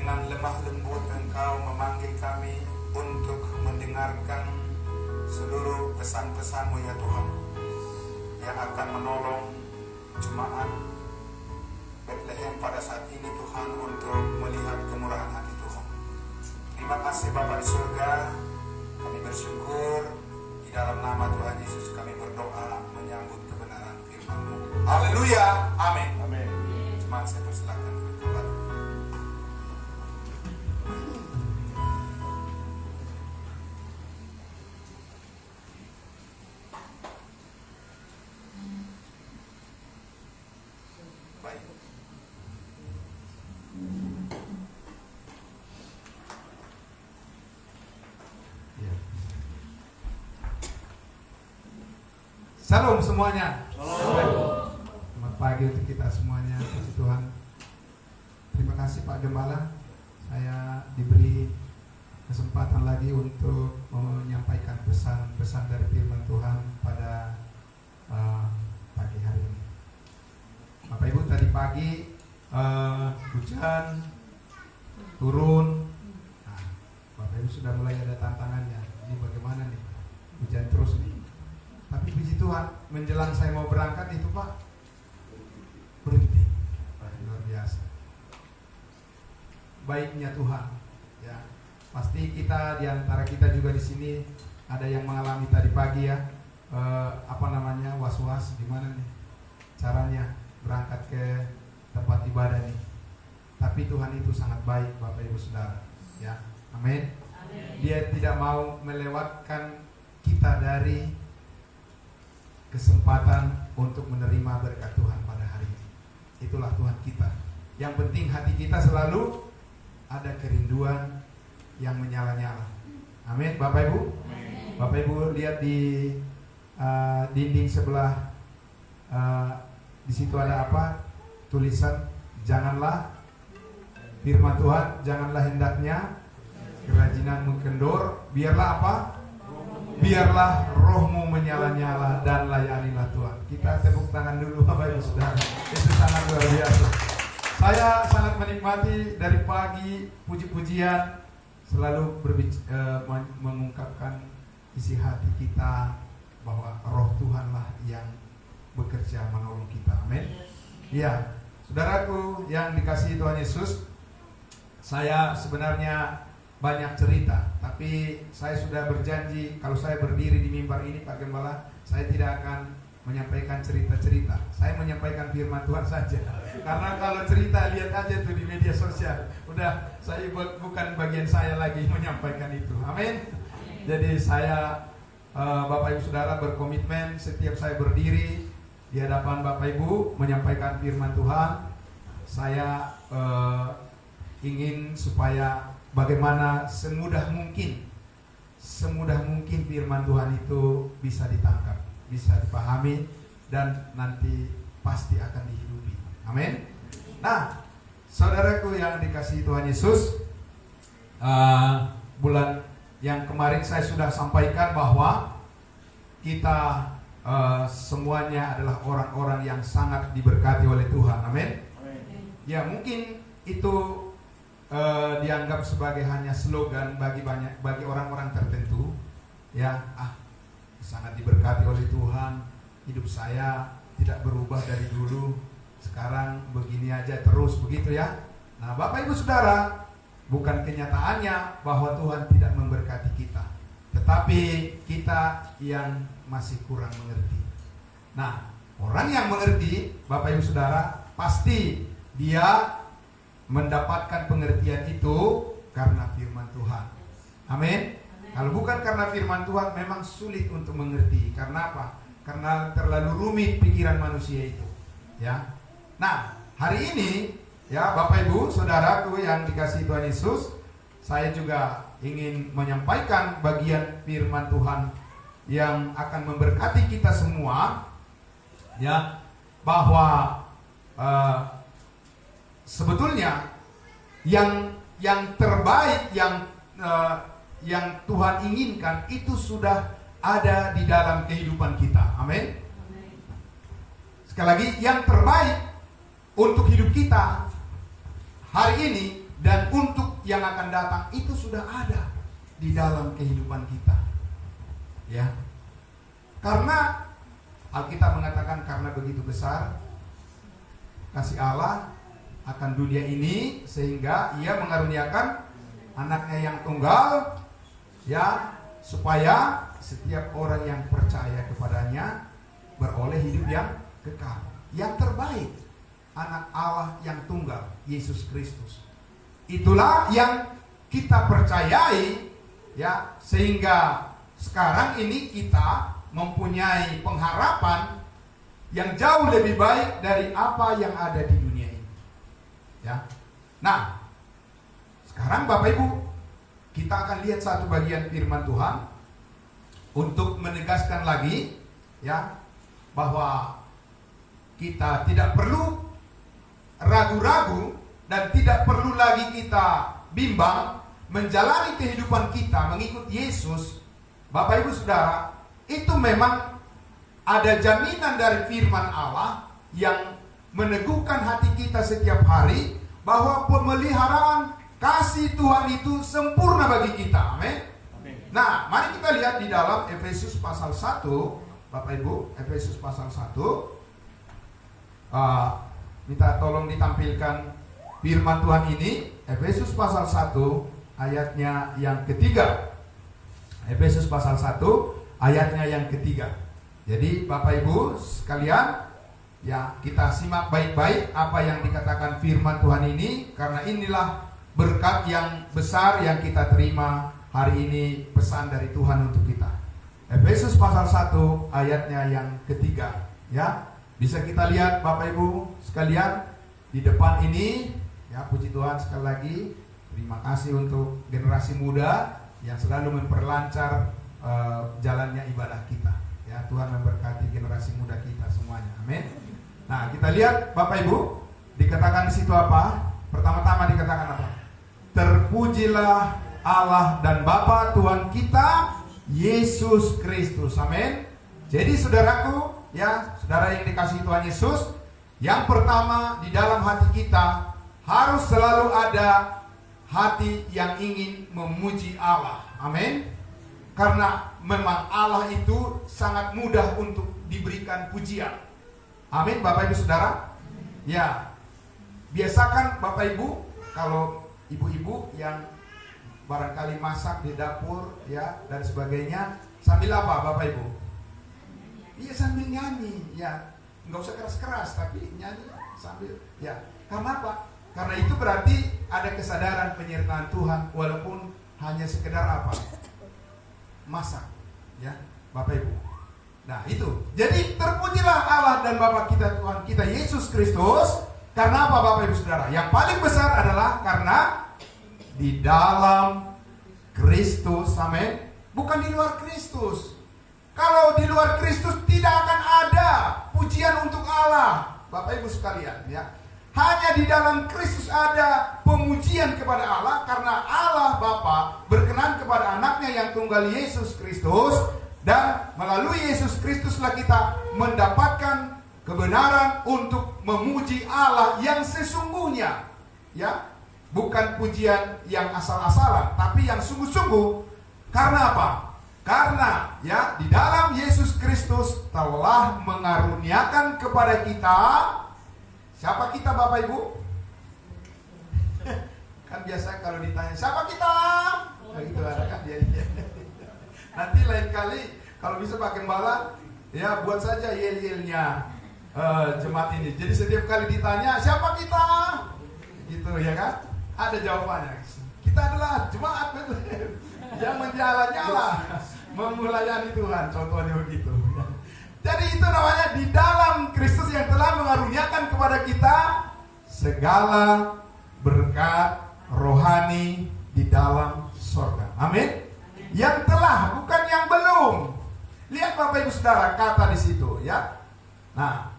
dengan lemah lembut Engkau memanggil kami untuk mendengarkan seluruh pesan-pesan-Mu ya Tuhan, yang akan menolong jemaat Bethlehem pada saat ini Tuhan, untuk melihat kemurahan hati Tuhan. Terima kasih Bapa di surga, kami bersyukur. Di dalam nama Tuhan Yesus kami berdoa menyambut kebenaran firman-Mu. Haleluya, amin. Amin. Jemaat saya persilakan bertobat. Baik. Salam semuanya. Selamat pagi untuk kita semuanya. Puji Tuhan. Terima kasih Pak Gembala. Saya diberi kesempatan lagi untuk menyampaikan pesan-pesan dari firman Tuhan pada pagi hari ini. Bapak Ibu, tadi pagi hujan turun. Nah, Bapak Ibu sudah mulai ada tantangannya. Ini bagaimana nih? Hujan terus nih. Tapi puji Tuhan, menjelang saya mau berangkat itu Pak, berhenti. Luar biasa. Baiknya Tuhan, ya. Pasti kita, di antara kita juga di sini ada yang mengalami tadi pagi ya, was-was gimana nih caranya berangkat ke tempat ibadah nih. Tapi Tuhan itu sangat baik Bapak Ibu Saudara, ya. Amin. Dia tidak mau melewatkan kita dari kesempatan untuk menerima berkat Tuhan pada hari ini. Itulah Tuhan kita. Yang penting hati kita selalu ada kerinduan yang menyala-nyala. Amin, Bapak Ibu. Amin. Bapak Ibu lihat di dinding sebelah, di situ ada apa? Tulisan, janganlah firman Tuhan, janganlah hendaknya kerajinanmu kendor, biarlah apa? Biarlah rohmu menyala-nyala dan layanilah Tuhan. Kita tepuk tangan dulu Bapak Ibu Saudara. Itu sangat luar biasa. Saya sangat menikmati dari pagi puji-pujian, selalu mengungkapkan isi hati kita bahwa roh Tuhanlah yang bekerja menolong kita. Amin. Ya, saudaraku yang dikasihi Tuhan Yesus, saya sebenarnya banyak cerita, tapi saya sudah berjanji kalau saya berdiri di mimbar ini Pak Gembala, saya tidak akan menyampaikan cerita-cerita. Saya menyampaikan firman Tuhan saja. Karena kalau cerita lihat aja tuh di media sosial, udah saya bukan bagian saya lagi menyampaikan itu. Amin. Jadi saya Bapak Ibu Saudara berkomitmen setiap saya berdiri di hadapan Bapak Ibu menyampaikan firman Tuhan, saya ingin supaya bagaimana semudah mungkin firman Tuhan itu bisa ditangkap, bisa dipahami, dan nanti pasti akan dihidupi. Amin. Nah, saudaraku yang dikasihi Tuhan Yesus, bulan yang kemarin saya sudah sampaikan bahwa kita semuanya adalah orang-orang yang sangat diberkati oleh Tuhan. Amin. Ya, mungkin itu dianggap sebagai hanya slogan bagi orang-orang tertentu, ya, sangat diberkati oleh Tuhan, hidup saya tidak berubah dari dulu, sekarang begini aja terus, begitu ya. Nah, Bapak Ibu Saudara, bukan kenyataannya bahwa Tuhan tidak memberkati kita, tetapi kita yang masih kurang mengerti. Nah, orang yang mengerti, Bapak Ibu Saudara, pasti dia mendapatkan pengertian itu karena firman Tuhan. Amin. Kalau bukan karena firman Tuhan, memang sulit untuk mengerti. Karena apa? Karena terlalu rumit pikiran manusia itu. Ya. Nah, hari ini, ya Bapak Ibu, saudaraku yang dikasihi Tuhan Yesus, saya juga ingin menyampaikan bagian firman Tuhan yang akan memberkati kita semua, ya, bahwa sebetulnya yang terbaik yang Tuhan inginkan itu sudah ada di dalam kehidupan kita. Amin. Sekali lagi, yang terbaik untuk hidup kita hari ini dan untuk yang akan datang itu sudah ada di dalam kehidupan kita. Ya. Karena Alkitab mengatakan karena begitu besar kasih Allah akan dunia ini sehingga Ia mengaruniakan anaknya yang tunggal, ya, supaya setiap orang yang percaya kepadanya beroleh hidup yang kekal. Yang terbaik, anak Allah yang tunggal, Yesus Kristus. Itulah yang kita percayai, ya, sehingga sekarang ini kita mempunyai pengharapan yang jauh lebih baik dari apa yang ada di dunia ini. Ya. Nah, sekarang Bapak Ibu, kita akan lihat satu bagian firman Tuhan untuk menegaskan lagi, ya, bahwa kita tidak perlu ragu-ragu dan tidak perlu lagi kita bimbang menjalani kehidupan kita mengikut Yesus. Bapak Ibu Saudara, itu memang ada jaminan dari firman Allah yang meneguhkan hati kita setiap hari bahwa pemeliharaan kasih Tuhan itu sempurna bagi kita. Amin. Nah, mari kita lihat di dalam Efesus pasal 1, Bapak Ibu, Efesus pasal 1. Minta tolong ditampilkan firman Tuhan ini, Efesus pasal 1 ayatnya yang ketiga. Efesus pasal 1 ayatnya yang ketiga. Jadi Bapak Ibu sekalian, ya, kita simak baik-baik apa yang dikatakan firman Tuhan ini, karena inilah berkat yang besar yang kita terima hari ini, pesan dari Tuhan untuk kita. Efesus pasal 1 ayatnya yang ketiga, ya. Bisa kita lihat Bapak Ibu sekalian di depan ini, ya, puji Tuhan sekali lagi. Terima kasih untuk generasi muda yang selalu memperlancar jalannya ibadah kita. Ya, Tuhan memberkati generasi muda kita semuanya. Amin. Nah, kita lihat Bapak Ibu, dikatakan di situ apa? Pertama-tama dikatakan apa? Terpujilah Allah dan Bapa Tuhan kita Yesus Kristus. Amin. Jadi saudaraku, ya, saudara yang dikasihi Tuhan Yesus, yang pertama di dalam hati kita harus selalu ada hati yang ingin memuji Allah. Amin. Karena memang Allah itu sangat mudah untuk diberikan pujian. Amin, Bapak Ibu Saudara. Ya, biasakan Bapak Ibu, kalau ibu-ibu yang barangkali masak di dapur, ya, dan sebagainya, sambil apa Bapak Ibu? Iya, sambil nyanyi, ya. Nggak usah keras-keras, tapi nyanyi sambil, ya. Karena apa? Karena itu berarti ada kesadaran penyertaan Tuhan, walaupun hanya sekedar apa? Masak, ya, Bapak Ibu. Nah, itu. Jadi terpujilah Allah dan Bapa kita, Tuhan kita Yesus Kristus. Karena apa Bapak Ibu Saudara? Yang paling besar adalah karena di dalam Kristus, amin. Bukan di luar Kristus. Kalau di luar Kristus tidak akan ada pujian untuk Allah, Bapak Ibu sekalian, ya. Hanya di dalam Kristus ada pemujian kepada Allah, karena Allah Bapa berkenan kepada anaknya yang tunggal Yesus Kristus, dan melalui Yesus Kristuslah kita mendapatkan kebenaran untuk memuji Allah yang sesungguhnya, ya. Bukan pujian yang asal-asalan, tapi yang sungguh-sungguh. Karena apa? Karena, ya, di dalam Yesus Kristus telah mengaruniakan kepada kita. Siapa kita Bapak Ibu? Kan biasa kalau ditanya, siapa kita? Nah, gitu ada kan dia. Nanti lain kali kalau bisa pakai bala, ya, buat saja yel-yelnya jemaat ini. Jadi setiap kali ditanya, siapa kita? Gitu, ya kan? Ada jawabannya. Kita adalah jemaat yang menjalan-jalan, memulayani Tuhan. Contohnya begitu. Jadi itu namanya di dalam Kristus yang telah mengaruniakan kepada kita segala berkat rohani di dalam sorga. Amin. Yang telah, bukan yang belum. Lihat Bapak Ibu Saudara kata di situ, ya. Nah,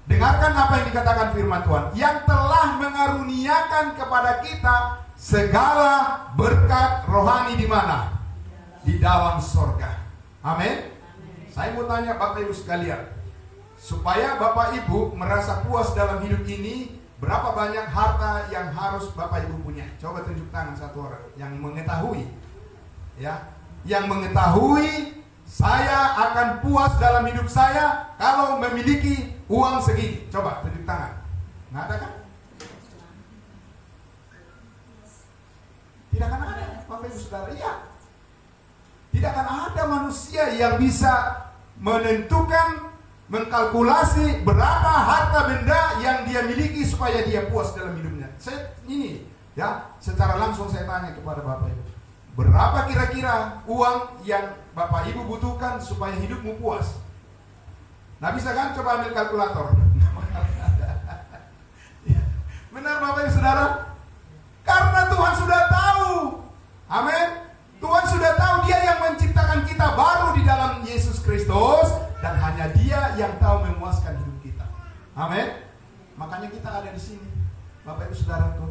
dengarkan apa yang dikatakan firman Tuhan. Yang telah mengaruniakan kepada kita segala berkat rohani di mana? Di dalam sorga. Amin. Saya mau tanya Bapak Ibu sekalian, supaya Bapak Ibu merasa puas dalam hidup ini, Berapa banyak harta yang harus Bapak Ibu punya? Coba tunjuk tangan satu orang yang mengetahui. Ya, yang mengetahui saya akan puas dalam hidup saya kalau memiliki uang segini. Coba tunjuk tangan. Nggak ada kan? Tidak akan ada, Bapak Ibu Saudara. Iya. Tidak akan ada manusia yang bisa menentukan, mengkalkulasi berapa harta benda yang dia miliki supaya dia puas dalam hidupnya. Ini ya, secara langsung saya tanya kepada Bapak Ibu, berapa kira-kira uang yang Bapak Ibu butuhkan supaya hidupmu puas? Nah, bisa kan? Coba ambil kalkulator. Benar Bapak Ibu Saudara? Karena Tuhan sudah tahu. Amin. Tuhan sudah tahu, Dia yang menciptakan kita baru di dalam Yesus Kristus, dan hanya Dia yang tahu memuaskan hidup kita. Amin. Makanya kita ada di sini, Bapak Ibu Saudaraku.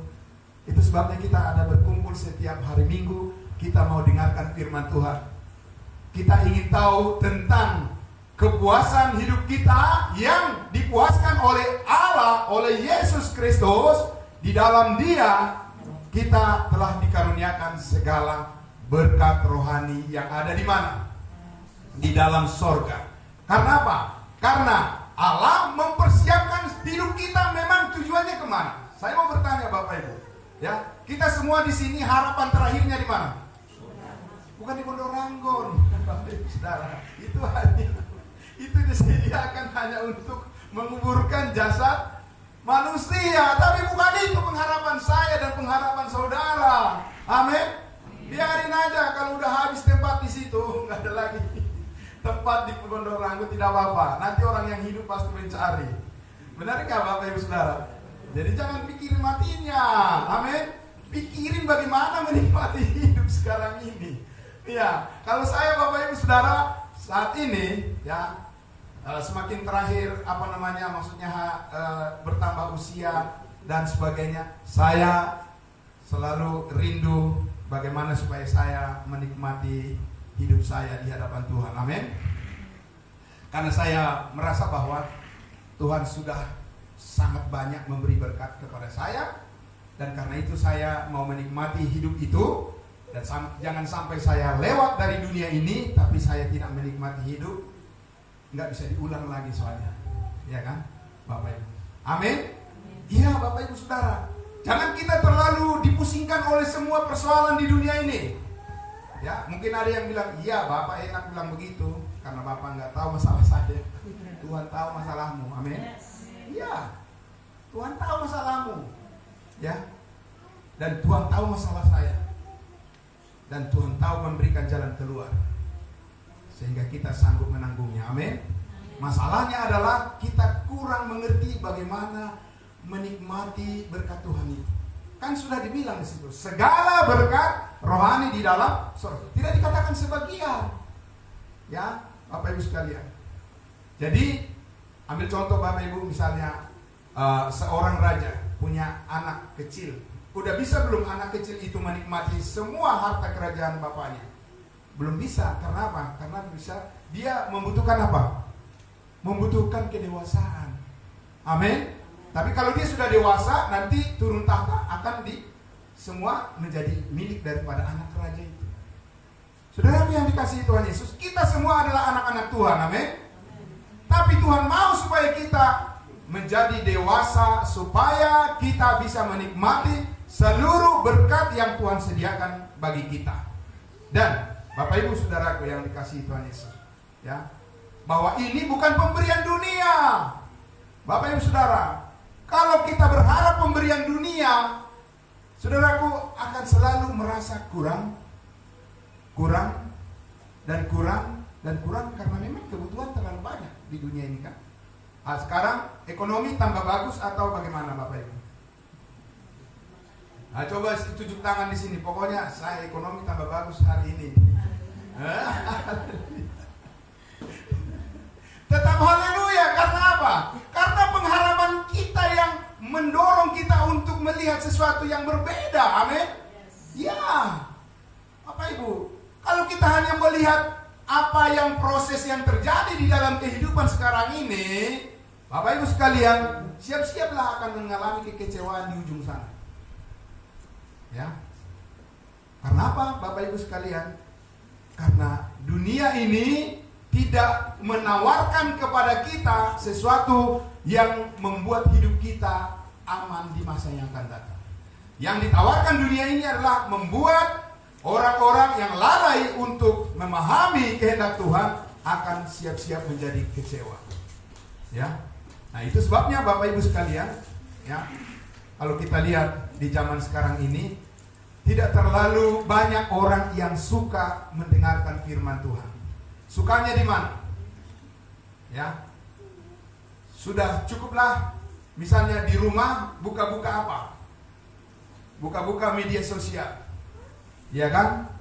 Itu sebabnya kita ada berkumpul setiap hari Minggu. Kita mau dengarkan firman Tuhan. Kita ingin tahu tentang kepuasan hidup kita yang dipuaskan oleh Allah, oleh Yesus Kristus. Di dalam Dia kita telah dikaruniakan segala berkat rohani yang ada di mana? Di dalam sorga. Karena apa? Karena Allah mempersiapkan hidup kita, memang tujuannya kemana? Saya mau bertanya Bapak Ibu, ya, kita semua di sini harapan terakhirnya di mana? Bukan di Pondok Ranggon, Bapak Ibu Saudara. Itu disediakan hanya untuk menguburkan jasad manusia, tapi bukan itu pengharapan saya dan pengharapan saudara. Amin. Biarin aja kalau udah habis tempat di situ, nggak ada lagi tempat di Pondok Ranggon, tidak apa-apa. Nanti orang yang hidup pasti mencari. Benar nggak Bapak Ibu Saudara? Jadi jangan pikirin matinya. Amin. Pikirin bagaimana menikmati hidup sekarang ini. Ya, kalau saya Bapak Ibu Saudara saat ini ya, semakin terakhir maksudnya bertambah usia dan sebagainya, saya selalu rindu bagaimana supaya saya menikmati hidup saya di hadapan Tuhan. Amin. Karena saya merasa bahwa Tuhan sudah sangat banyak memberi berkat kepada saya, dan karena itu saya mau menikmati hidup itu. Dan jangan sampai saya lewat dari dunia ini tapi saya tidak menikmati hidup. Nggak bisa diulang lagi soalnya, ya kan Bapak Ibu? Amin. Iya Bapak Ibu Saudara, jangan kita terlalu dipusingkan oleh semua persoalan di dunia ini. Ya, mungkin ada yang bilang, iya Bapak enak bilang begitu karena Bapak nggak tahu masalah saya. Tuhan tahu masalahmu. Amin. Iya, Tuhan tahu masalahmu, ya, dan Tuhan tahu masalah saya, dan Tuhan tahu memberikan jalan keluar sehingga kita sanggup menanggungnya. Amin. Masalahnya adalah kita kurang mengerti bagaimana menikmati berkat Tuhan itu. Kan sudah dibilang di situ, segala berkat rohani di dalam surga. Tidak dikatakan sebagian. Ya, Bapak Ibu sekalian. Jadi, ambil contoh Bapak Ibu, misalnya seorang raja punya anak kecil. Udah bisa belum anak kecil itu menikmati semua harta kerajaan bapaknya? Belum bisa. Karena apa? Karena dia membutuhkan apa? Membutuhkan kedewasaan. Amin. Tapi kalau dia sudah dewasa, nanti turun tahta akan semua menjadi milik daripada anak raja itu. Saudara yang dikasihi Tuhan Yesus, kita semua adalah anak-anak Tuhan. Amin. Tapi Tuhan mau supaya kita menjadi dewasa, supaya kita bisa menikmati seluruh berkat yang Tuhan sediakan bagi kita. Dan Bapak Ibu Saudaraku yang dikasihi Tuhan Yesus, ya, bahwa ini bukan pemberian dunia. Bapak Ibu Saudara, kalau kita berharap pemberian dunia, saudaraku akan selalu merasa kurang karena memang kebutuhan terlalu banyak di dunia ini kan. Sekarang ekonomi tambah bagus atau bagaimana Bapak Ibu? Coba tunjuk tangan di sini. Pokoknya saya ekonomi tambah bagus hari ini. Tetap haleluya. Karena apa? Karena pengharapan kita yang mendorong kita untuk melihat sesuatu yang berbeda. Amin. Ya, Bapak Ibu, kalau kita hanya melihat apa yang proses yang terjadi di dalam kehidupan sekarang ini, Bapak Ibu sekalian, siap-siaplah akan mengalami kekecewaan di ujung sana. Ya. Karena apa Bapak Ibu sekalian? Karena dunia ini tidak menawarkan kepada kita sesuatu yang membuat hidup kita aman di masa yang akan datang. Yang ditawarkan dunia ini adalah membuat orang-orang yang lalai untuk memahami kehendak Tuhan akan siap-siap menjadi kecewa. Ya. Nah, itu sebabnya Bapak Ibu sekalian, ya. Kalau kita lihat di zaman sekarang ini, tidak terlalu banyak orang yang suka mendengarkan firman Tuhan. Sukanya di mana? Ya. Sudah cukuplah misalnya di rumah buka-buka apa? Buka-buka media sosial. Ya kan?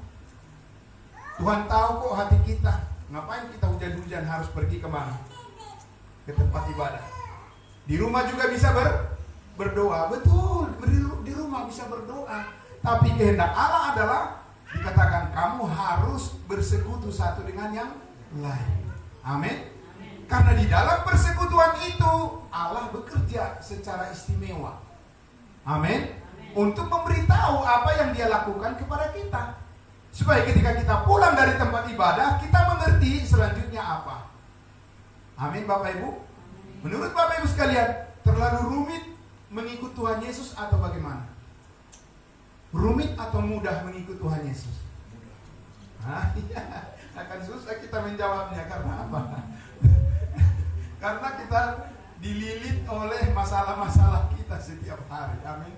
Tuhan tahu kok hati kita. Ngapain kita hujan-hujan harus pergi kemana? Ke tempat ibadah. Di rumah juga bisa berdoa. Betul, di rumah bisa berdoa. Tapi kehendak Allah adalah dikatakan kamu harus bersekutu satu dengan yang lain. Amin. Karena di dalam persekutuan itu Allah bekerja secara istimewa. Amin. Untuk memberitahu apa yang Dia lakukan kepada kita. Supaya ketika kita pulang dari tempat ibadah, kita mengerti selanjutnya apa. Amin Bapak Ibu. Menurut Bapak Ibu sekalian, terlalu rumit mengikut Tuhan Yesus atau bagaimana? Rumit atau mudah mengikut Tuhan Yesus? Iya, akan susah kita menjawabnya. Karena apa? Karena kita dililit oleh masalah-masalah kita setiap hari. Amin.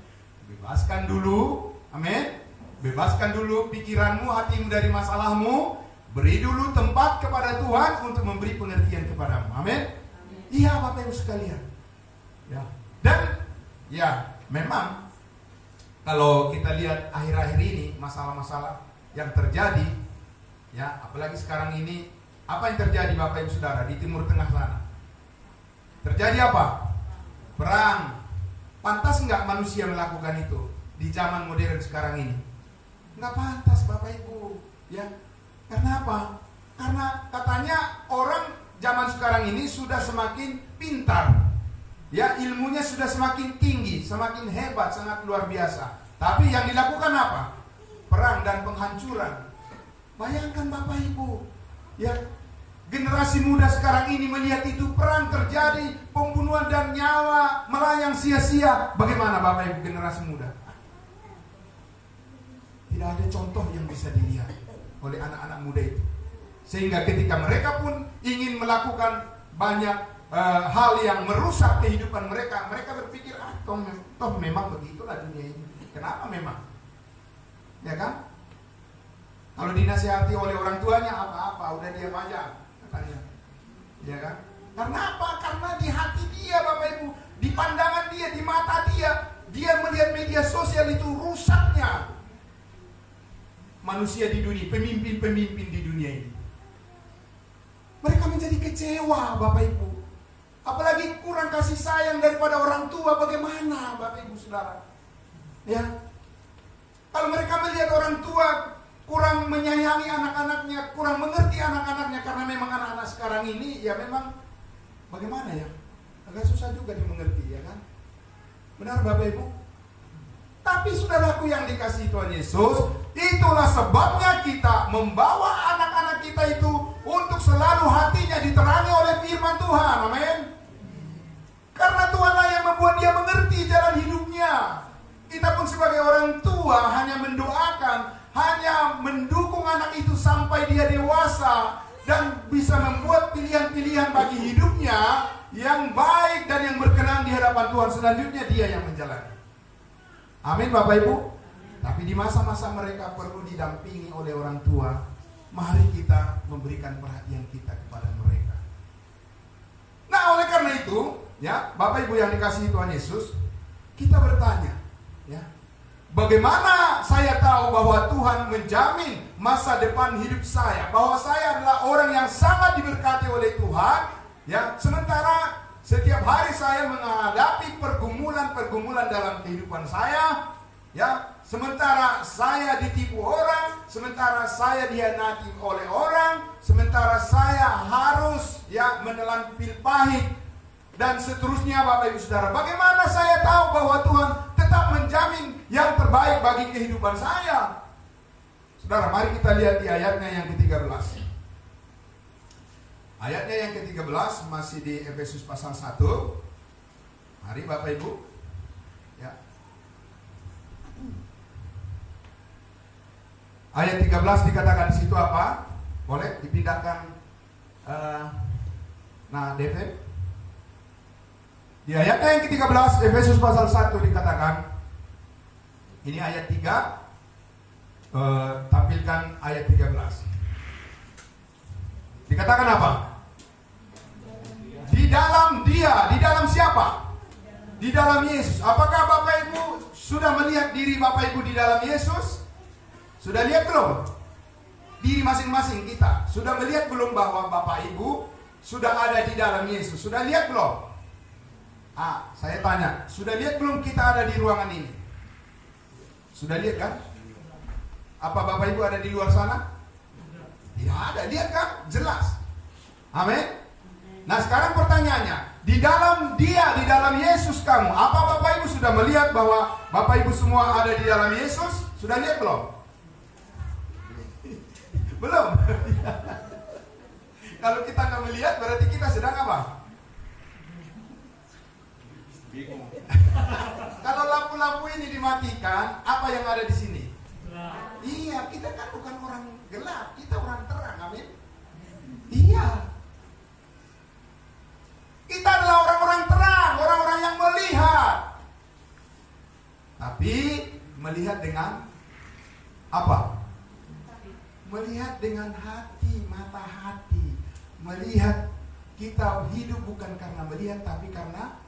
Bebaskan dulu. Amin. Bebaskan dulu pikiranmu, hatimu dari masalahmu. Beri dulu tempat kepada Tuhan untuk memberi pengertian kepadamu. Amin. Iya Bapak Ibu sekalian. Ya. Dan ya memang kalau kita lihat akhir-akhir ini masalah-masalah yang terjadi, ya apalagi sekarang ini, apa yang terjadi Bapak Ibu Saudara di Timur Tengah sana? Terjadi apa? Perang. Pantas nggak manusia melakukan itu di zaman modern sekarang ini? Nggak pantas Bapak Ibu. Ya, karena apa? Karena katanya orang zaman sekarang ini sudah semakin pintar. Ya, ilmunya sudah semakin tinggi, semakin hebat, sangat luar biasa. Tapi yang dilakukan apa? Perang dan penghancuran. Bayangkan Bapak Ibu, ya, generasi muda sekarang ini melihat itu perang terjadi, pembunuhan dan nyawa melayang sia-sia. Bagaimana Bapak Ibu generasi muda? Tidak ada contoh yang bisa dilihat oleh anak-anak muda itu. Sehingga ketika mereka pun ingin melakukan banyak hal yang merusak kehidupan mereka, mereka berpikir, toh memang begitulah dunia ini. Kenapa memang? Ya kan? Kalau dinasihati oleh orang tuanya, apa-apa, udah diam aja, katanya. Ya kan? Karena apa? Karena di hati dia, Bapak Ibu, di pandangan dia, di mata dia melihat media sosial itu rusaknya manusia di dunia, pemimpin-pemimpin di dunia ini. Mereka menjadi kecewa, Bapak Ibu. Apalagi kurang kasih sayang daripada orang tua, bagaimana Bapak Ibu Saudara? Ya. Kalau mereka melihat orang tua kurang menyayangi anak-anaknya, kurang mengerti anak-anaknya, karena memang anak-anak sekarang ini ya memang bagaimana ya? Agak susah juga dimengerti, ya kan? Benar Bapak Ibu? Tapi saudaraku yang dikasihi Tuhan Yesus, itulah sebabnya kita membawa anak-anak kita itu untuk selalu hatinya diterangi oleh firman Tuhan. Amin. Karena Tuhanlah yang membuat dia mengerti jalan hidupnya. Kita pun sebagai orang tua hanya mendoakan, hanya mendukung anak itu sampai dia dewasa dan bisa membuat pilihan-pilihan bagi hidupnya yang baik dan yang berkenan di hadapan Tuhan. Selanjutnya dia yang menjalani. Amin Bapak Ibu. Tapi di masa-masa mereka perlu didampingi oleh orang tua, mari kita memberikan perhatian kita kepada mereka. Nah, oleh karena itu, ya, Bapak Ibu yang dikasihi Tuhan Yesus, kita bertanya, ya, bagaimana saya tahu bahwa Tuhan menjamin masa depan hidup saya, bahwa saya adalah orang yang sangat diberkati oleh Tuhan, ya, sementara setiap hari saya menghadapi pergumulan-pergumulan dalam kehidupan saya, ya, sementara saya ditipu orang, sementara saya dihianati oleh orang, sementara saya harus ya menelan pil pahit dan seterusnya. Bapak Ibu Saudara, bagaimana saya tahu bahwa Tuhan tetap menjamin yang terbaik bagi kehidupan saya? Saudara, mari kita lihat di ayatnya yang ke-13. Ayatnya yang ke-13 masih di Efesus pasal 1. Mari Bapak Ibu. Ya. Ayat 13 dikatakan di situ apa? Boleh dipindahkan David. Di ayatnya yang ke-13 Efesus pasal 1 dikatakan, ini ayat 3, tampilkan ayat 13. Dikatakan apa? Di dalam Dia, di dalam siapa? Di dalam Yesus. Apakah Bapak Ibu sudah melihat diri Bapak Ibu di dalam Yesus? Sudah lihat belum? Diri masing-masing kita sudah melihat belum bahwa Bapak Ibu sudah ada di dalam Yesus? Sudah lihat belum? Saya tanya, sudah lihat belum kita ada di ruangan ini? Sudah lihat kan? Apa Bapak Ibu ada di luar sana? Tidak ada, lihat kan? Jelas. Amin. Nah sekarang pertanyaannya, di dalam Dia, di dalam Yesus kamu, apa Bapak Ibu sudah melihat bahwa Bapak Ibu semua ada di dalam Yesus? Sudah lihat belum? Belum. Kalau kita nggak melihat, berarti kita sedang apa? Bingung. Kalau lampu-lampu ini dimatikan, apa yang ada di sini? Gelap. Iya, kita kan bukan orang gelap, kita orang terang, amin. Iya. Kita adalah orang-orang terang, orang-orang yang melihat. Tapi melihat dengan apa? Melihat dengan hati, mata hati. Melihat, kita hidup bukan karena melihat, tapi karena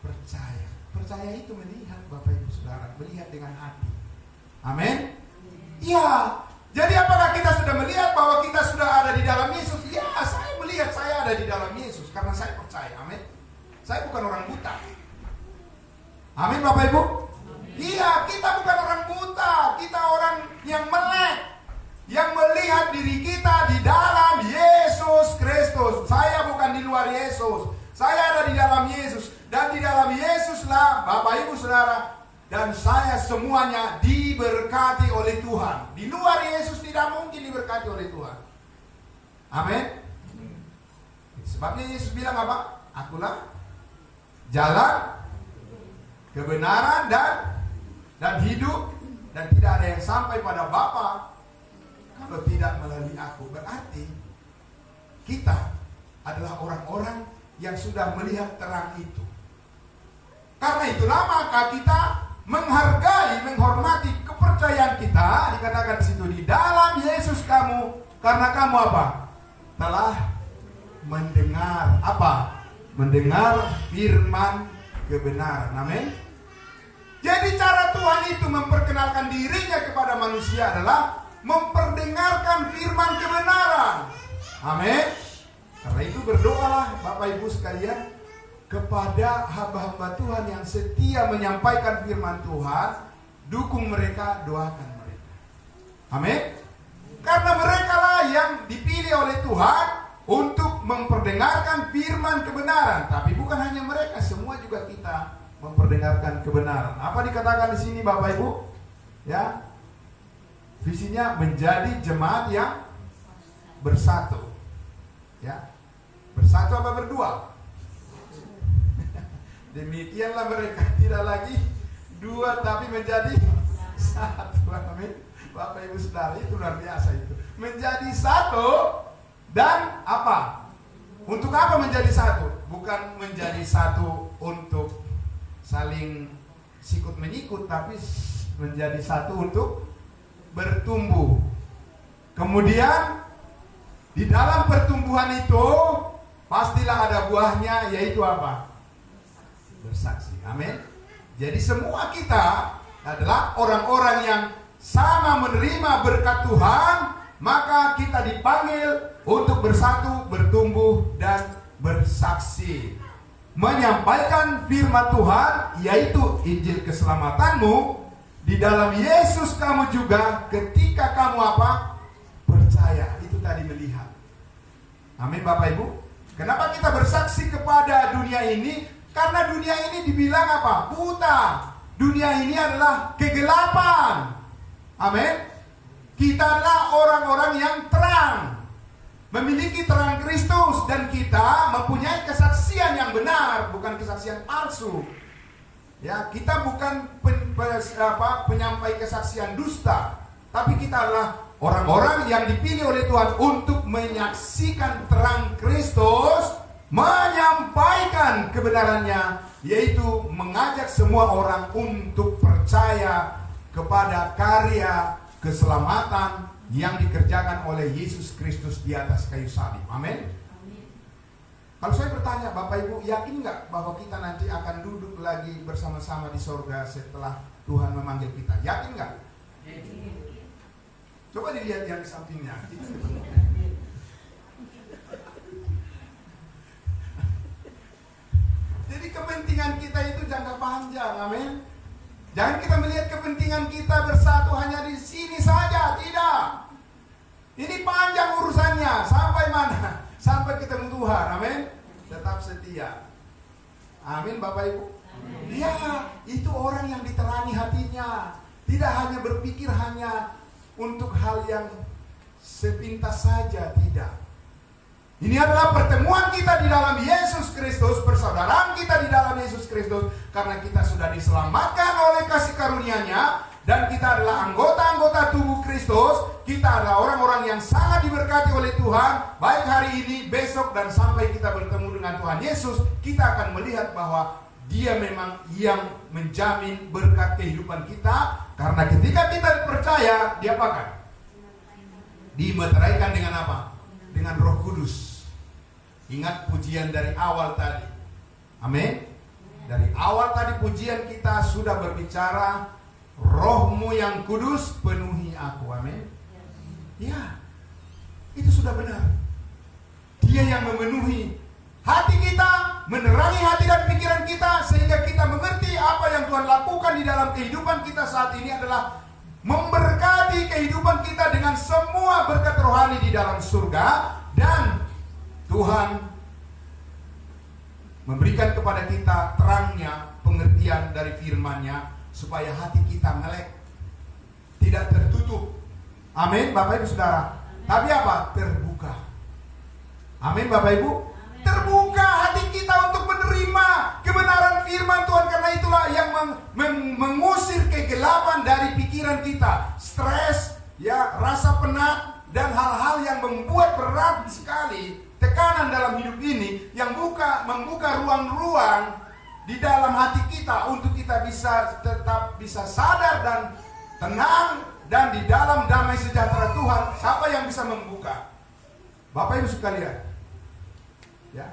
percaya. Percaya itu melihat, Bapak Ibu Saudara, melihat dengan hati. Amin. Iya. Jadi apakah kita sudah melihat bahwa kita sudah ada di dalam Yesus? Ya, saya melihat saya ada di dalam Yesus karena saya percaya. Amin. Saya bukan orang buta. Amin Bapak Ibu. Iya, kita bukan orang buta, kita orang yang melek, yang melihat diri kita di dalam Yesus Kristus. Saya bukan di luar Yesus, saya ada di dalam Yesus. Dan di dalam Yesuslah Bapak Ibu Saudara dan saya semuanya diberkati oleh Tuhan. Di luar Yesus tidak mungkin diberkati oleh Tuhan. Amin. Sebabnya Yesus bilang apa? Akulah jalan, kebenaran dan hidup, dan tidak ada yang sampai pada Bapa kalau tidak melalui aku. Berarti kita adalah orang-orang yang sudah melihat terang itu. Karena itulah maka kita menghargai, menghormati kepercayaan kita. Dikatakan di situ, di dalam Yesus kamu, karena kamu apa? Telah mendengar apa? Mendengar firman kebenaran. Amin. Jadi cara Tuhan itu memperkenalkan dirinya kepada manusia adalah memperdengarkan firman kebenaran. Amin. Karena itu berdoalah Bapak Ibu sekalian kepada hamba-hamba Tuhan yang setia menyampaikan firman Tuhan. Dukung mereka, doakan mereka. Amin. Karena mereka lah yang dipilih oleh Tuhan untuk memperdengarkan firman kebenaran. Tapi bukan hanya mereka, semua juga kita memperdengarkan kebenaran. Apa dikatakan di sini Bapak Ibu? Ya. Visinya menjadi jemaat yang bersatu. Ya. Bersatu apa berdua? Demikianlah mereka tidak lagi dua tapi menjadi satu. Amin. Bapak Ibu Saudara, itu luar biasa itu. Menjadi satu dan apa? Untuk apa menjadi satu? Bukan menjadi satu untuk saling sikut menyikut, tapi menjadi satu untuk bertumbuh. Kemudian di dalam pertumbuhan itu pastilah ada buahnya, yaitu apa? Bersaksi. Amin. Jadi semua kita adalah orang-orang yang sama menerima berkat Tuhan, maka kita dipanggil untuk bersatu, bertumbuh dan bersaksi. Menyampaikan firman Tuhan, yaitu Injil keselamatanmu. Di dalam Yesus kamu juga ketika kamu apa? Percaya. Itu tadi melihat. Amin Bapak Ibu. Kenapa kita bersaksi kepada dunia ini? Karena dunia ini dibilang apa? Buta. Dunia ini adalah kegelapan. Amin. Kita adalah orang-orang yang terang, memiliki terang Kristus, dan kita mempunyai kesaksian yang benar, bukan kesaksian palsu. Ya, kita bukan penyampai kesaksian dusta, tapi kita adalah orang-orang yang dipilih oleh Tuhan untuk menyaksikan terang Kristus, menyampaikan kebenarannya, yaitu mengajak semua orang untuk percaya kepada karya keselamatan yang dikerjakan oleh Yesus Kristus di atas kayu salib. Amin. Kalau saya bertanya, Bapak Ibu yakin nggak bahwa kita nanti akan duduk lagi bersama-sama di sorga setelah Tuhan memanggil kita? Yakin nggak? Coba dilihat yang di sampingnya. Jadi kepentingan kita itu jangka panjang, amin. Jangan kita melihat kepentingan kita bersatu hanya di sini saja, tidak. Ini panjang urusannya, sampai mana? Sampai ketemu Tuhan, amin. Tetap setia. Amin, Bapak Ibu. Dia itu orang yang diterangi hatinya, tidak hanya berpikir hanya untuk hal yang sepintas saja, tidak. Ini adalah pertemuan kita di dalam Yesus Kristus, persaudaraan kita di dalam Yesus Kristus, karena kita sudah diselamatkan oleh kasih karunia-Nya, dan kita adalah anggota-anggota tubuh Kristus. Kita adalah orang-orang yang sangat diberkati oleh Tuhan, baik hari ini, besok, dan sampai kita bertemu dengan Tuhan Yesus. Kita akan melihat bahwa Dia memang yang menjamin berkat kehidupan kita, karena ketika kita percaya, Dia apakan? Dimeteraikan dengan apa? Dengan Roh Kudus. Ingat pujian dari awal tadi. Amin. Dari awal tadi pujian kita sudah berbicara, Roh-Mu yang kudus penuhi aku. Amin. Ya, itu sudah benar. Dia yang memenuhi hati kita, menerangi hati dan pikiran kita, sehingga kita mengerti apa yang Tuhan lakukan di dalam kehidupan kita saat ini adalah memberkati kehidupan kita dengan semua berkat rohani di dalam surga. Dan Tuhan memberikan kepada kita terangnya, pengertian dari firman-Nya, supaya hati kita melek, tidak tertutup. Amin, Bapak Ibu Saudara. Tapi apa? Terbuka. Amin, Bapak Ibu. Terbuka hati kita untuk menerima kebenaran firman Tuhan, karena itulah yang mengusir kegelapan dari pikiran kita, stres, ya, rasa penat, dan hal-hal yang membuat berat sekali tekanan dalam hidup ini, yang membuka ruang-ruang di dalam hati kita untuk kita tetap bisa sadar dan tenang dan di dalam damai sejahtera Tuhan. Siapa yang bisa membuka? Bapak Ibu sekalian, ya,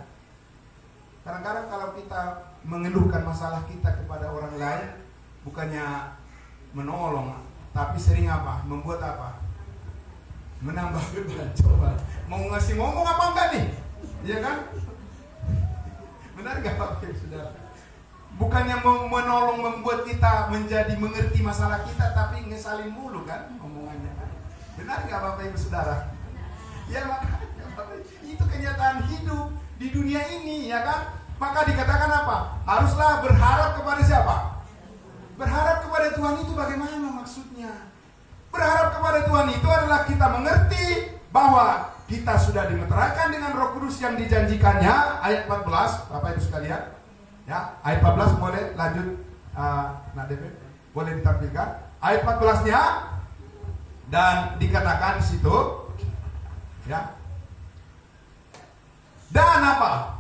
kadang-kadang kalau kita mengeluhkan masalah kita kepada orang lain, bukannya menolong, tapi sering apa? Membuat apa? Menambah beban. Coba mau ngasih ngomong apa enggak nih? Iya kan? Benar gak Bapak Ibu Saudara? Bukannya menolong membuat kita menjadi mengerti masalah kita, tapi ngesalin mulu kan omongannya. Benar gak Bapak Ibu Saudara? Ya, makanya Bapak, itu kenyataan hidup di dunia ini, ya kan? Maka dikatakan apa? Haruslah berharap kepada siapa? Berharap kepada Tuhan. Itu bagaimana maksudnya? Berharap kepada Tuhan itu adalah kita mengerti bahwa kita sudah dimeteraikan dengan Roh Kudus yang dijanjikannya. Ayat 14, Bapak Ibu sekalian, ya, ayat 14 boleh lanjut. Boleh ditampilkan ayat 14-nya, dan dikatakan di situ, ya, dan apa?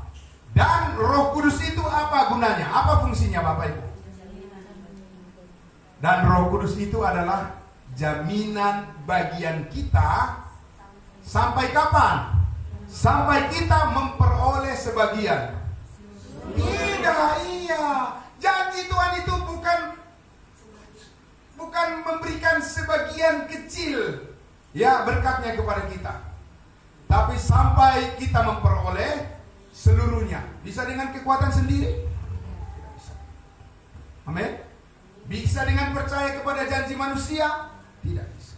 Dan Roh Kudus itu apa gunanya? Apa fungsinya, Bapak Ibu? Dan Roh Kudus itu adalah jaminan bagian kita sampai kapan? Sampai kita memperoleh sebagian. Tidak, iya. Janji Tuhan itu bukan memberikan sebagian kecil, ya, berkatnya kepada kita, tapi sampai kita memperoleh seluruhnya. Bisa dengan kekuatan sendiri? Tidak bisa. Amin. Bisa dengan percaya kepada janji manusia? Tidak bisa.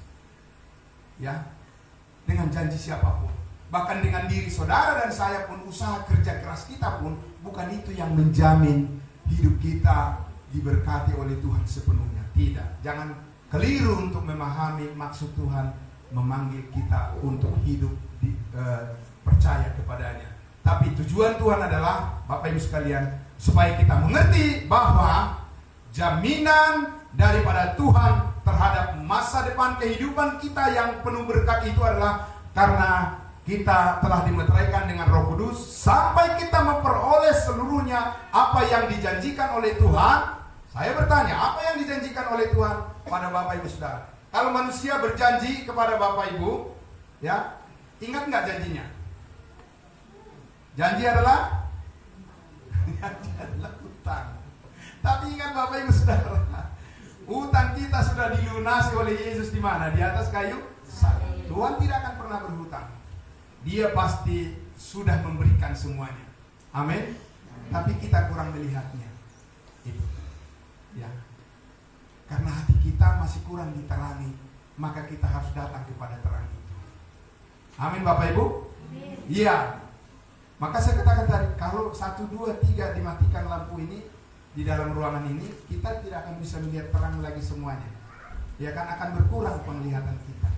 Ya, dengan janji siapapun. bahkan dengan diri saudara dan saya pun, usaha kerja keras kita pun, bukan itu yang menjamin hidup kita diberkati oleh Tuhan sepenuhnya. Tidak, jangan keliru untuk memahami maksud Tuhan memanggil kita untuk hidup percaya kepadanya. Tapi tujuan Tuhan adalah, Bapak Ibu sekalian, supaya kita mengerti bahwa jaminan daripada Tuhan terhadap masa depan kehidupan kita yang penuh berkat itu adalah karena kita telah dimeteraikan dengan Roh Kudus sampai kita memperoleh seluruhnya apa yang dijanjikan oleh Tuhan. Saya bertanya, apa yang dijanjikan oleh Tuhan pada Bapak Ibu Saudara? Kalau manusia berjanji kepada Bapak Ibu, ya, ingat nggak janjinya? Janji adalah hutang. Tapi ingat Bapak Ibu Saudara, hutang kita sudah dilunasi oleh Yesus di mana? Di atas kayu salib. Tuhan tidak akan pernah berhutang. Dia pasti sudah memberikan semuanya. Amin. Tapi kita kurang melihatnya. Itu. Ya. Karena hati kita masih kurang diterangi, maka kita harus datang kepada terang itu. Amin Bapak Ibu? Iya. Maka saya katakan tadi, kalau 1, 2, 3 dimatikan lampu ini di dalam ruangan ini, kita tidak akan bisa melihat terang lagi semuanya. Ya kan, akan berkurang penglihatan kita.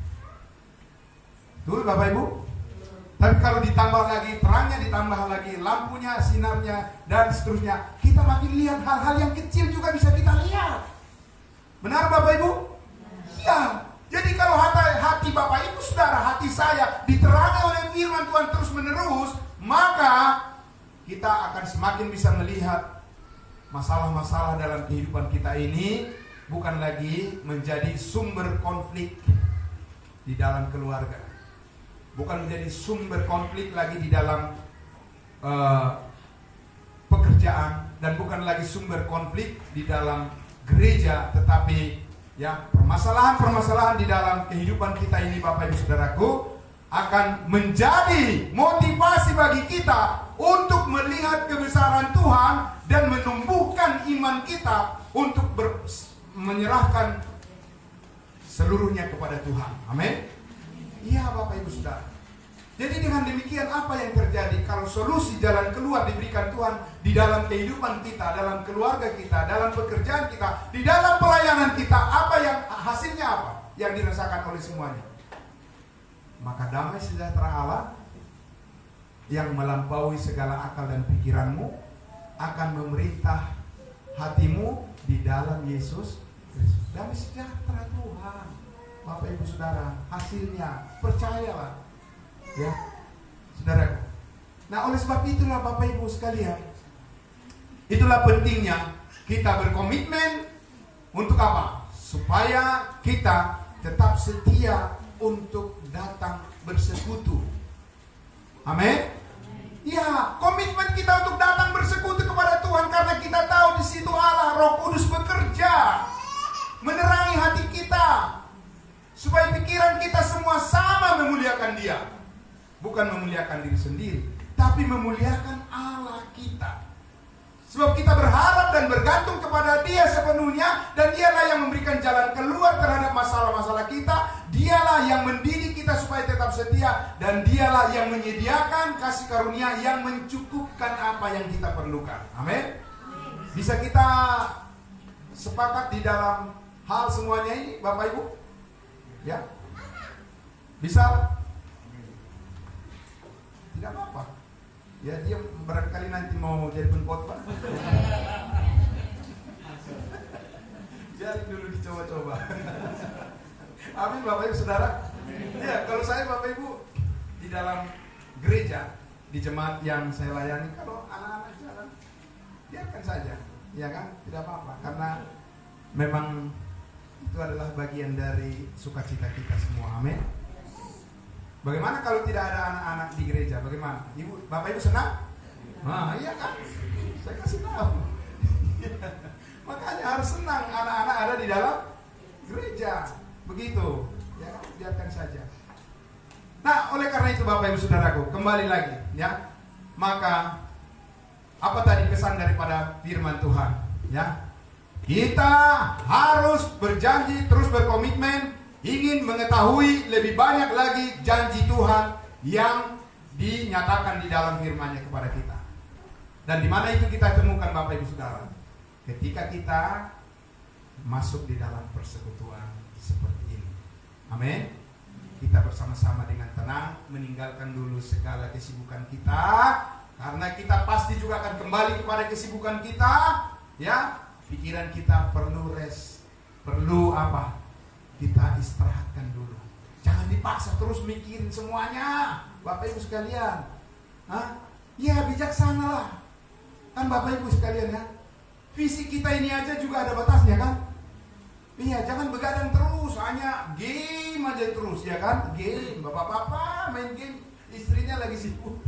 Betul Bapak Ibu? Tapi kalau ditambah lagi terangnya, ditambah lagi lampunya, sinarnya, dan seterusnya, kita makin lihat hal-hal yang kecil juga bisa kita lihat. Benar Bapak Ibu? Iya. Jadi kalau hati Bapak Ibu Saudara, hati saya diterangi oleh firman Tuhan terus menerus, maka kita akan semakin bisa melihat masalah-masalah dalam kehidupan kita ini bukan lagi menjadi sumber konflik di dalam keluarga, bukan menjadi sumber konflik lagi di dalam pekerjaan, dan bukan lagi sumber konflik di dalam gereja, tetapi ya, permasalahan-permasalahan di dalam kehidupan kita ini Bapak Ibu Saudaraku akan menjadi motivasi bagi kita untuk melihat kebesaran Tuhan dan menumbuhkan iman kita untuk menyerahkan seluruhnya kepada Tuhan. Amin. Iya Bapak Ibu Saudara. Jadi dengan demikian apa yang terjadi kalau solusi jalan keluar diberikan Tuhan di dalam kehidupan kita, dalam keluarga kita, dalam pekerjaan kita, di dalam pelayanan kita, apa yang hasilnya apa yang dirasakan oleh semuanya? Maka damai sejahtera Allah yang melampaui segala akal dan pikiranmu akan memerintah hatimu di dalam Yesus Kristus. Damai sejahtera Tuhan, Bapak Ibu Saudara, hasilnya percayalah. Ya, saudaraku. Nah, oleh sebab itulah Bapak Ibu sekalian, itulah pentingnya kita berkomitmen untuk apa? Supaya kita tetap setia untuk datang bersekutu. Amin. Ya, komitmen kita untuk datang bersekutu kepada Tuhan karena kita tahu di situ Allah Roh Kudus bekerja menerangi hati kita supaya pikiran kita semua sama memuliakan Dia. Bukan memuliakan diri sendiri, tapi memuliakan Allah kita. Sebab kita berharap dan bergantung kepada Dia sepenuhnya, dan Dialah yang memberikan jalan keluar terhadap masalah-masalah kita. Dialah yang mendidik kita supaya tetap setia, dan Dialah yang menyediakan kasih karunia yang mencukupkan apa yang kita perlukan. Amin. Bisa kita sepakat di dalam hal semuanya ini Bapak Ibu? Ya. Bisa? Tidak apa-apa. Ya, dia barangkali nanti mau jadi pengkhotbah. Jadi dulu dicoba-coba. Amin Bapak Ibu Saudara. Ya, kalau saya Bapak Ibu di dalam gereja, di jemaat yang saya layani, kalau anak-anak jalan, biarkan saja, ya kan, tidak apa-apa, karena memang itu adalah bagian dari sukacita kita semua. Amin. Bagaimana kalau tidak ada anak-anak di gereja? Bagaimana? Ibu, Bapak Ibu senang? Nah, iya kan? Saya kasih tahu. Makanya harus senang anak-anak ada di dalam gereja. Begitu. Ya, biarkan saja. Nah, oleh karena itu Bapak Ibu Saudaraku, kembali lagi, ya. Maka apa tadi pesan daripada firman Tuhan? Ya. Kita harus berjanji, terus berkomitmen ingin mengetahui lebih banyak lagi janji Tuhan yang dinyatakan di dalam firman-Nya kepada kita. Dan di mana itu kita temukan Bapak Ibu Saudara? Ketika kita masuk di dalam persekutuan seperti ini. Amin. Kita bersama-sama dengan tenang meninggalkan dulu segala kesibukan kita, karena kita pasti juga akan kembali kepada kesibukan kita, ya. Pikiran kita perlu rest, perlu apa? Kita istirahatkan dulu. Jangan dipaksa terus mikirin semuanya, Bapak Ibu sekalian. Ya bijaksanalah. Kan Bapak Ibu sekalian ya. Fisik kita ini aja juga ada batasnya kan? Iya, jangan begadang terus, hanya game aja terus ya kan? Game, bapak-bapak main game, istrinya lagi sibuk.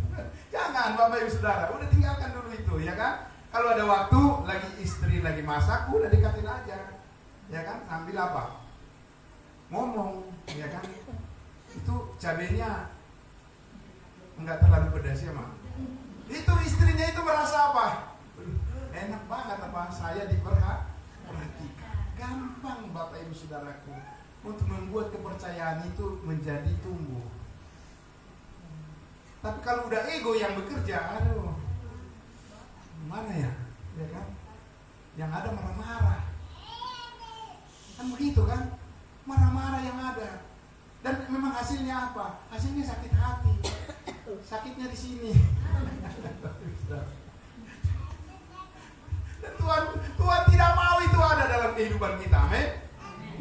Jangan Bapak Ibu Saudara, udah tinggalkan dulu itu ya kan? Kalau ada waktu, lagi istri lagi masak, udah dekatin aja. Ya kan? Sambil apa? Ngomong, ya kan? Itu cabenya enggak terlalu pedas ya, Mak. Itu istrinya itu merasa apa? Enak banget apa? Saya diperhatikan. Gampang Bapak Ibu Saudaraku untuk membuat kepercayaan itu menjadi tumbuh. Tapi kalau udah ego yang bekerja, aduh, mana ya? Ya kan? Yang ada marah-marah. Kan begitu kan? Marah-marah yang ada. Dan memang hasilnya apa? Hasilnya sakit hati. Sakitnya di sini. Dan Tuhan tidak mau itu ada dalam kehidupan kita. Amin.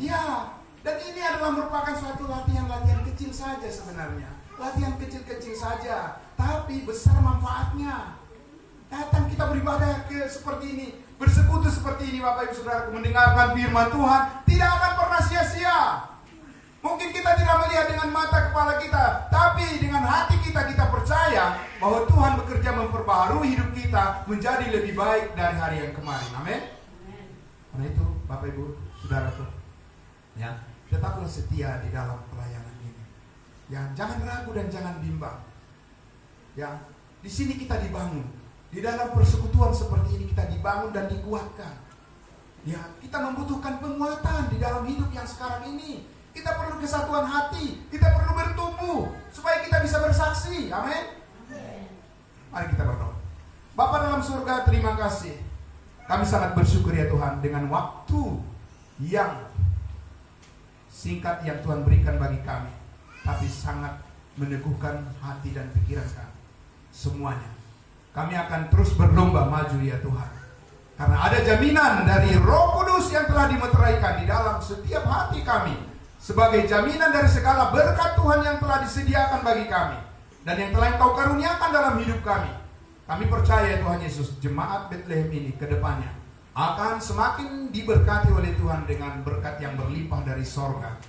Ya. Dan ini adalah merupakan suatu latihan-latihan kecil saja sebenarnya. Latihan kecil-kecil saja, tapi besar manfaatnya. Datang kita beribadah seperti ini, bersekutu seperti ini Bapak Ibu Saudara, mendengarkan firman Tuhan, tidak akan pernah sia-sia. Mungkin kita tidak melihat dengan mata kepala kita, tapi dengan hati kita percaya bahwa Tuhan bekerja memperbaharui hidup kita menjadi lebih baik dari hari yang kemarin. Amin. Karena itu Bapak Ibu Saudaraku, ya, tetaplah setia di dalam pelayanan ini. Ya, jangan ragu dan jangan bimbang. Ya, di sini kita dibangun. Di dalam persekutuan seperti ini kita dibangun dan dikuatkan. Ya, kita membutuhkan penguatan di dalam hidup yang sekarang ini. Kita perlu kesatuan hati, kita perlu bertumbuh supaya kita bisa bersaksi. Amin. Mari kita berdoa. Bapa dalam surga, terima kasih. Kami sangat bersyukur ya Tuhan dengan waktu yang singkat yang Tuhan berikan bagi kami, tapi sangat meneguhkan hati dan pikiran kami semuanya. Kami akan terus berlomba maju ya Tuhan, karena ada jaminan dari Roh Kudus yang telah dimeteraikan di dalam setiap hati kami, sebagai jaminan dari segala berkat Tuhan yang telah disediakan bagi kami dan yang telah Engkau karuniakan dalam hidup kami. Kami percaya Tuhan Yesus, jemaat Bethlehem ini ke depannya akan semakin diberkati oleh Tuhan dengan berkat yang berlimpah dari sorga,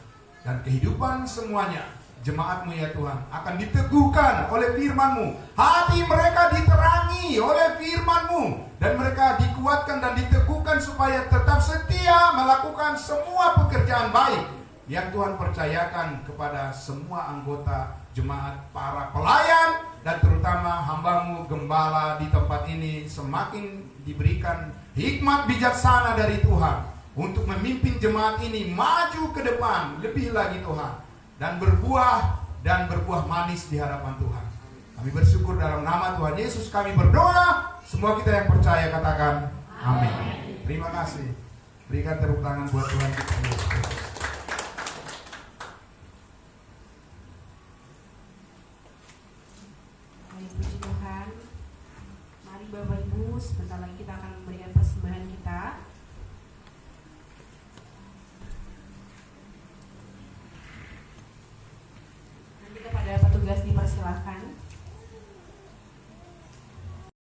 dan kehidupan semuanya jemaat-Mu ya Tuhan akan diteguhkan oleh firman-Mu. Hati mereka diterangi oleh firman-Mu, dan mereka dikuatkan dan diteguhkan supaya tetap setia melakukan semua pekerjaan baik yang Tuhan percayakan kepada semua anggota jemaat, para pelayan, dan terutama hamba-Mu gembala di tempat ini. Semakin diberikan hikmat bijaksana dari Tuhan untuk memimpin jemaat ini maju ke depan lebih lagi Tuhan, dan berbuah manis di hadapan Tuhan. Kami bersyukur dalam nama Tuhan Yesus kami berdoa. Semua kita yang percaya katakan amin. Terima kasih. Berikan tepuk tangan buat Tuhan kita Yesus Kristus. Puji Tuhan. Mari Bapak Ibu, sebentar lagi kita akan memberikan persembahan kita. Nanti kepada petugas dipersilahkan.